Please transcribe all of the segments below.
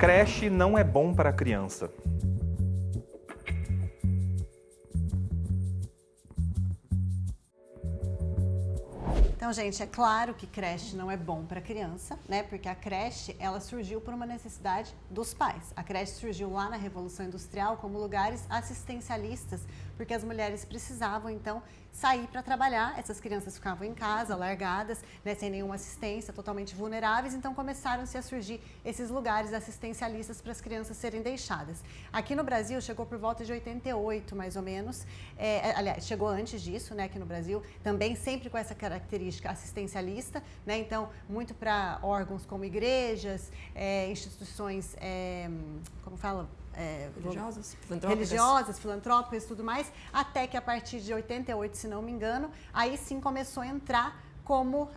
Creche não é bom para a criança. Então, gente, é claro que creche não é bom para criança, né? Porque a creche, ela surgiu por uma necessidade dos pais. A creche surgiu lá na Revolução Industrial como lugares assistencialistas, porque as mulheres precisavam, então, sair para trabalhar. Essas crianças ficavam em casa, largadas, né, sem nenhuma assistência, totalmente vulneráveis. Então, começaram-se a surgir esses lugares assistencialistas para as crianças serem deixadas. Aqui no Brasil, chegou por volta de 88, mais ou menos. Aliás, chegou antes disso, né, aqui no Brasil, também sempre com essa característica assistencialista, né? Então, muito para órgãos como igrejas, instituições, como fala? Religiosas, filantrópicas e tudo mais, até que a partir de 88, se não me engano, aí sim começou a entrar como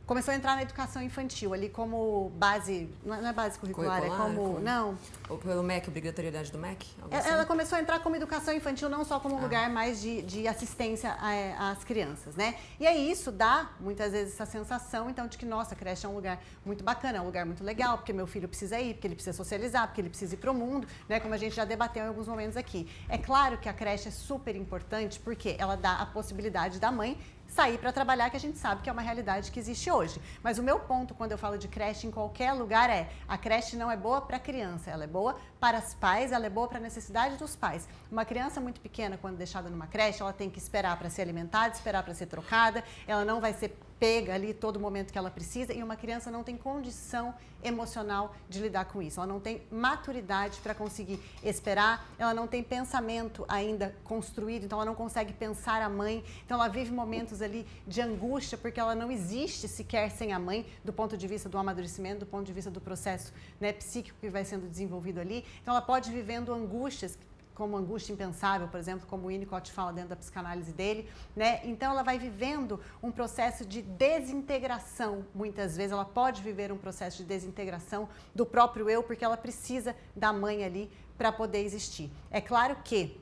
começou a entrar na educação infantil, ali como base, não é base curricular, é como, não. Ou pelo MEC, obrigatoriedade do MEC? Ela começou a entrar como educação infantil, não só como um lugar mais de assistência às crianças, né? E aí isso dá, muitas vezes, essa sensação, então, de que, nossa, a creche é um lugar muito bacana, é um lugar muito legal, porque meu filho precisa ir, porque ele precisa socializar, porque ele precisa ir para o mundo, né? Como a gente já debateu em alguns momentos aqui. É claro que a creche é super importante, porque ela dá a possibilidade da mãe sair para trabalhar, que a gente sabe que é uma realidade que existe hoje. Mas o meu ponto, quando eu falo de creche em qualquer lugar, a creche não é boa para a criança, ela é boa para os pais, ela é boa para a necessidade dos pais. Uma criança muito pequena, quando deixada numa creche, ela tem que esperar para ser alimentada, esperar para ser trocada, ela não vai ser pega ali todo momento que ela precisa, e uma criança não tem condição emocional de lidar com isso. Ela não tem maturidade para conseguir esperar, ela não tem pensamento ainda construído, então ela não consegue pensar a mãe, então ela vive momentos ali de angústia, porque ela não existe sequer sem a mãe, do ponto de vista do amadurecimento, do ponto de vista do processo, né, psíquico que vai sendo desenvolvido ali. Então ela pode ir vivendo angústias, como angústia impensável, por exemplo, como o Winnicott fala dentro da psicanálise dele, né? Então ela vai vivendo um processo de desintegração, muitas vezes ela pode viver um processo de desintegração do próprio eu, porque ela precisa da mãe ali para poder existir. É claro que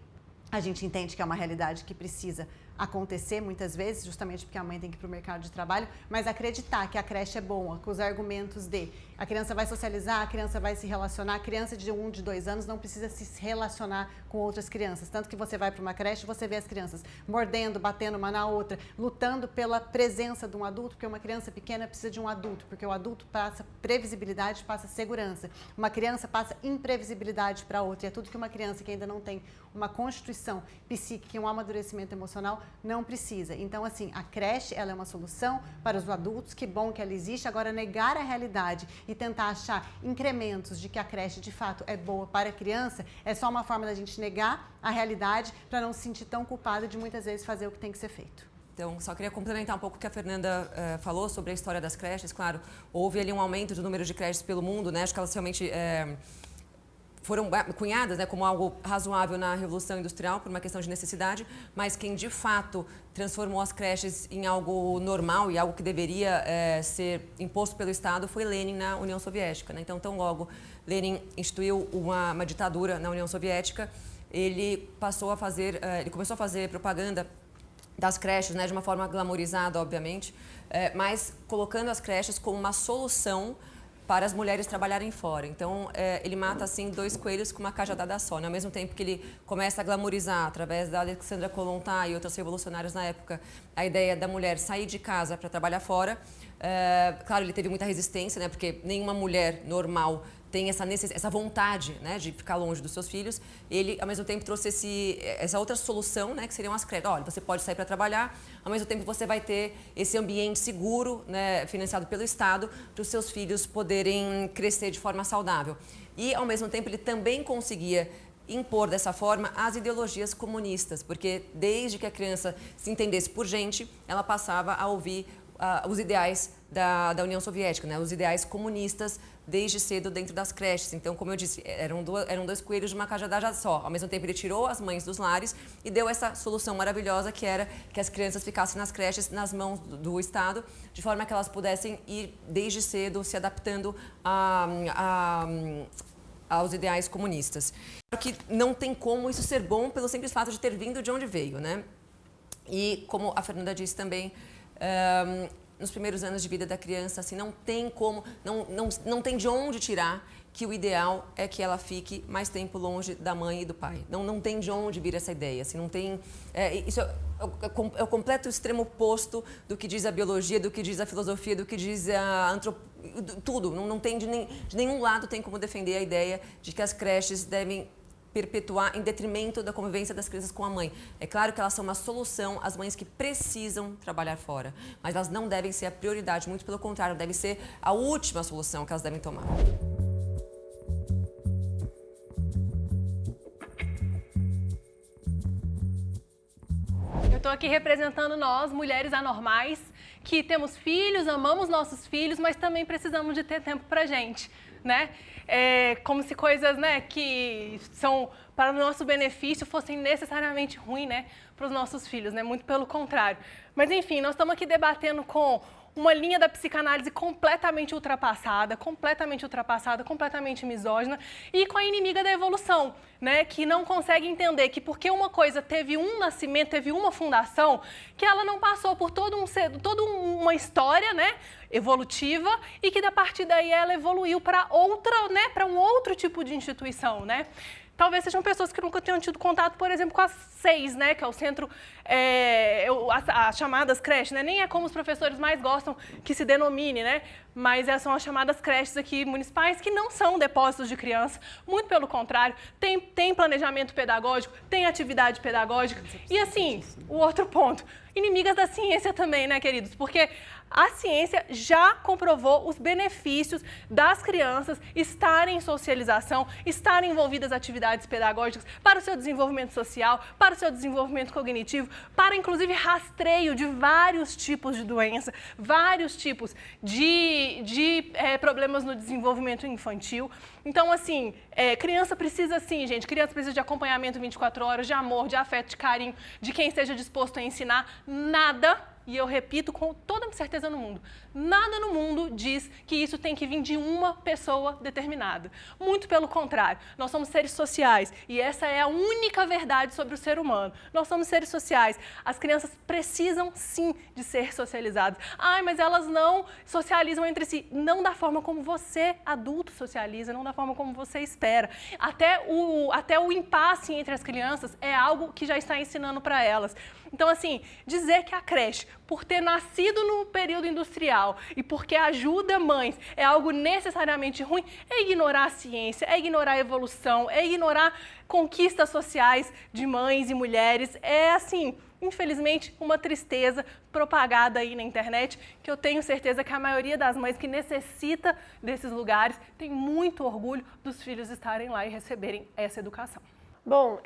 a gente entende que é uma realidade que precisa acontecer muitas vezes, justamente porque a mãe tem que ir para o mercado de trabalho, mas acreditar que a creche é boa, com os argumentos de a criança vai socializar, a criança vai se relacionar, a criança de 1, de 2 anos não precisa se relacionar com outras crianças, tanto que você vai para uma creche, você vê as crianças mordendo, batendo uma na outra, lutando pela presença de um adulto, porque uma criança pequena precisa de um adulto, porque o adulto passa previsibilidade, passa segurança, uma criança passa imprevisibilidade para outra, e é tudo que uma criança que ainda não tem uma constituição psíquica e um amadurecimento emocional não precisa. Então, assim, a creche, ela é uma solução para os adultos, que bom que ela existe. Agora, negar a realidade e tentar achar incrementos de que a creche, de fato, é boa para a criança, é só uma forma da gente negar a realidade para não se sentir tão culpada de, muitas vezes, fazer o que tem que ser feito. Então, só queria complementar um pouco o que a Fernanda falou sobre a história das creches. Claro, houve ali um aumento do número de creches pelo mundo, né? Acho que elas realmente foram cunhadas, né, como algo razoável na Revolução Industrial, por uma questão de necessidade, mas quem de fato transformou as creches em algo normal e algo que deveria ser imposto pelo Estado foi Lenin na União Soviética, né? Então, tão logo Lenin instituiu uma ditadura na União Soviética, ele começou a fazer propaganda das creches, né, de uma forma glamourizada, obviamente, mas colocando as creches como uma solução para as mulheres trabalharem fora. Então, ele mata, assim, 2 coelhos com uma cajadada só, né? Ao mesmo tempo que ele começa a glamourizar, através da Alexandra Kollontai e outras revolucionárias na época, a ideia da mulher sair de casa para trabalhar fora. Claro, ele teve muita resistência, né? Porque nenhuma mulher normal tem essa vontade, né, de ficar longe dos seus filhos. Ele, ao mesmo tempo, trouxe essa outra solução, né, que seriam as creches. Olha, você pode sair para trabalhar, ao mesmo tempo você vai ter esse ambiente seguro, né, financiado pelo Estado, para os seus filhos poderem crescer de forma saudável. E, ao mesmo tempo, ele também conseguia impor dessa forma as ideologias comunistas, porque desde que a criança se entendesse por gente, ela passava a ouvir os ideais da União Soviética, né? Os ideais comunistas desde cedo dentro das creches. Então, como eu disse, eram 2 coelhos de uma cajadada só. Ao mesmo tempo, ele tirou as mães dos lares e deu essa solução maravilhosa que era que as crianças ficassem nas creches, nas mãos do Estado, de forma que elas pudessem ir desde cedo se adaptando aos ideais comunistas. Claro que não tem como isso ser bom pelo simples fato de ter vindo de onde veio, né? E, como a Fernanda disse também, nos primeiros anos de vida da criança, assim, não tem como, não tem de onde tirar que o ideal é que ela fique mais tempo longe da mãe e do pai. Não tem de onde vir essa ideia, assim, não tem... isso é o completo extremo oposto do que diz a biologia, do que diz a filosofia, do que diz a tudo. Não tem de nenhum lado tem como defender a ideia de que as creches devem perpetuar em detrimento da convivência das crianças com a mãe. É claro que elas são uma solução às mães que precisam trabalhar fora, mas elas não devem ser a prioridade, muito pelo contrário, deve ser a última solução que elas devem tomar. Eu estou aqui representando nós, mulheres anormais, que temos filhos, amamos nossos filhos, mas também precisamos de ter tempo pra gente, né? Como se coisas, né, que são para o nosso benefício fossem necessariamente ruins, né, para os nossos filhos, né? Muito pelo contrário. Mas enfim, nós estamos aqui debatendo com uma linha da psicanálise completamente ultrapassada, completamente misógina e com a inimiga da evolução, né, que não consegue entender que porque uma coisa teve um nascimento, teve uma fundação, que ela não passou por toda uma história, né, evolutiva e que da partir daí ela evoluiu para outra, né, para um outro tipo de instituição, né? Talvez sejam pessoas que nunca tenham tido contato, por exemplo, com a SEIS, né, que é o centro, as chamadas creches, né, nem é como os professores mais gostam que se denomine, né, mas são as chamadas creches aqui municipais que não são depósitos de criança, muito pelo contrário, tem planejamento pedagógico, tem atividade pedagógica e assim, o outro ponto, inimigas da ciência também, né, queridos, porque a ciência já comprovou os benefícios das crianças estarem em socialização, estarem envolvidas em atividades pedagógicas para o seu desenvolvimento social, para o seu desenvolvimento cognitivo, para inclusive rastreio de vários tipos de doença, vários tipos de problemas no desenvolvimento infantil. Então, assim, criança precisa sim, gente, criança precisa de acompanhamento 24 horas, de amor, de afeto, de carinho, de quem esteja disposto a ensinar. Nada, e eu repito com toda certeza no mundo, nada no mundo diz que isso tem que vir de uma pessoa determinada. Muito pelo contrário, nós somos seres sociais e essa é a única verdade sobre o ser humano. Nós somos seres sociais. As crianças precisam sim de ser socializadas. Ai, mas elas não socializam entre si. Não da forma como você, adulto, socializa, não da forma como você espera. Até o impasse entre as crianças é algo que já está ensinando para elas. Então, assim, dizer que a creche, por ter nascido no período industrial e porque ajuda mães, é algo necessariamente ruim, é ignorar a ciência, é ignorar a evolução, é ignorar conquistas sociais de mães e mulheres. É, assim, infelizmente, uma tristeza propagada aí na internet, que eu tenho certeza que a maioria das mães que necessita desses lugares tem muito orgulho dos filhos estarem lá e receberem essa educação. Bom,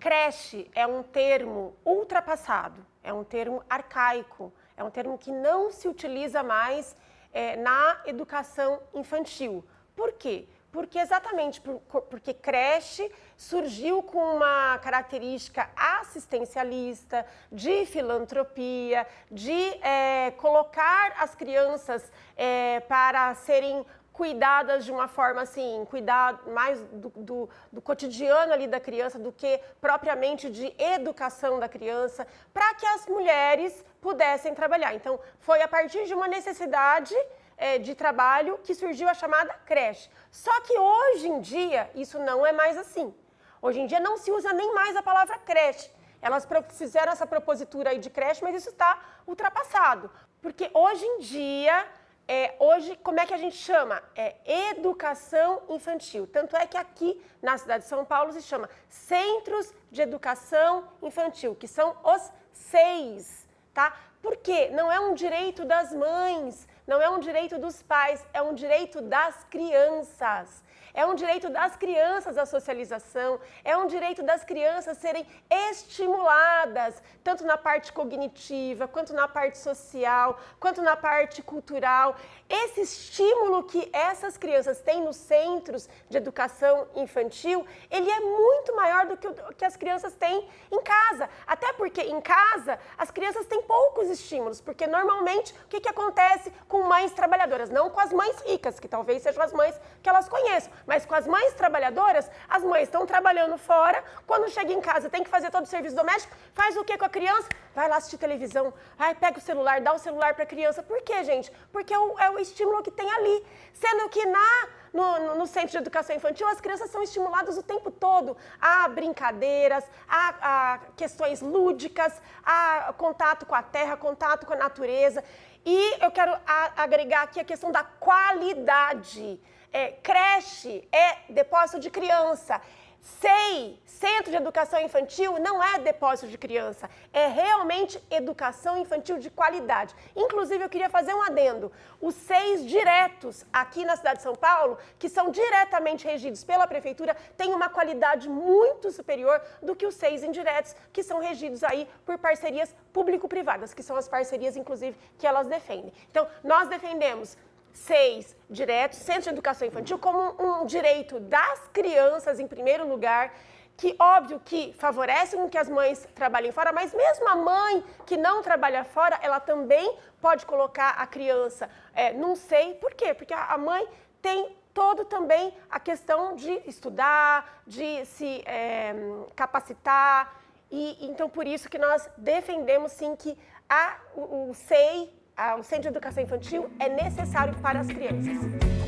creche é um termo ultrapassado, é um termo arcaico, é um termo que não se utiliza mais na educação infantil. Por quê? Porque creche surgiu com uma característica assistencialista, de filantropia, de colocar as crianças para serem cuidadas de uma forma assim, cuidar mais do cotidiano ali da criança do que propriamente de educação da criança, para que as mulheres pudessem trabalhar. Então, foi a partir de uma necessidade de trabalho que surgiu a chamada creche. Só que hoje em dia, isso não é mais assim. Hoje em dia não se usa nem mais a palavra creche. Elas fizeram essa propositura aí de creche, mas isso está ultrapassado. Porque hoje em dia... Hoje, como é que a gente chama? Educação infantil. Tanto é que aqui na cidade de São Paulo se chama Centros de Educação Infantil, que são os CEIs, tá? Porque não é um direito das mães, não é um direito dos pais, é um direito das crianças. É um direito das crianças a socialização, é um direito das crianças serem estimuladas, tanto na parte cognitiva, quanto na parte social, quanto na parte cultural. Esse estímulo que essas crianças têm nos centros de educação infantil, ele é muito maior do que as crianças têm em casa. Até porque em casa as crianças têm poucos estímulos, porque normalmente o que acontece com com mães trabalhadoras, não com as mães ricas, que talvez sejam as mães que elas conheçam, mas com as mães trabalhadoras, as mães estão trabalhando fora, quando chega em casa tem que fazer todo o serviço doméstico, faz o que com a criança? Vai lá assistir televisão, pega o celular, dá o celular para a criança. Por quê, gente? Porque é o estímulo que tem ali, sendo que no centro de educação infantil, as crianças são estimuladas o tempo todo a brincadeiras, a questões lúdicas, a contato com a terra, contato com a natureza. E eu quero agregar aqui a questão da qualidade. Creche é depósito de criança. SEI, Centro de Educação Infantil, não é depósito de criança, é realmente educação infantil de qualidade. Inclusive, eu queria fazer um adendo. Os SEIs diretos aqui na cidade de São Paulo, que são diretamente regidos pela prefeitura, têm uma qualidade muito superior do que os SEIs indiretos, que são regidos aí por parcerias público-privadas, que são as parcerias, inclusive, que elas defendem. Então, nós defendemos SEIs diretos, Centro de Educação Infantil, como um direito das crianças, em primeiro lugar, que, óbvio, que favorece com que as mães trabalhem fora, mas mesmo a mãe que não trabalha fora, ela também pode colocar a criança num SEI. Por quê? Porque a mãe tem todo também a questão de estudar, de se capacitar, e então por isso que nós defendemos, sim, que o SEI, o Centro de Educação Infantil, é necessário para as crianças.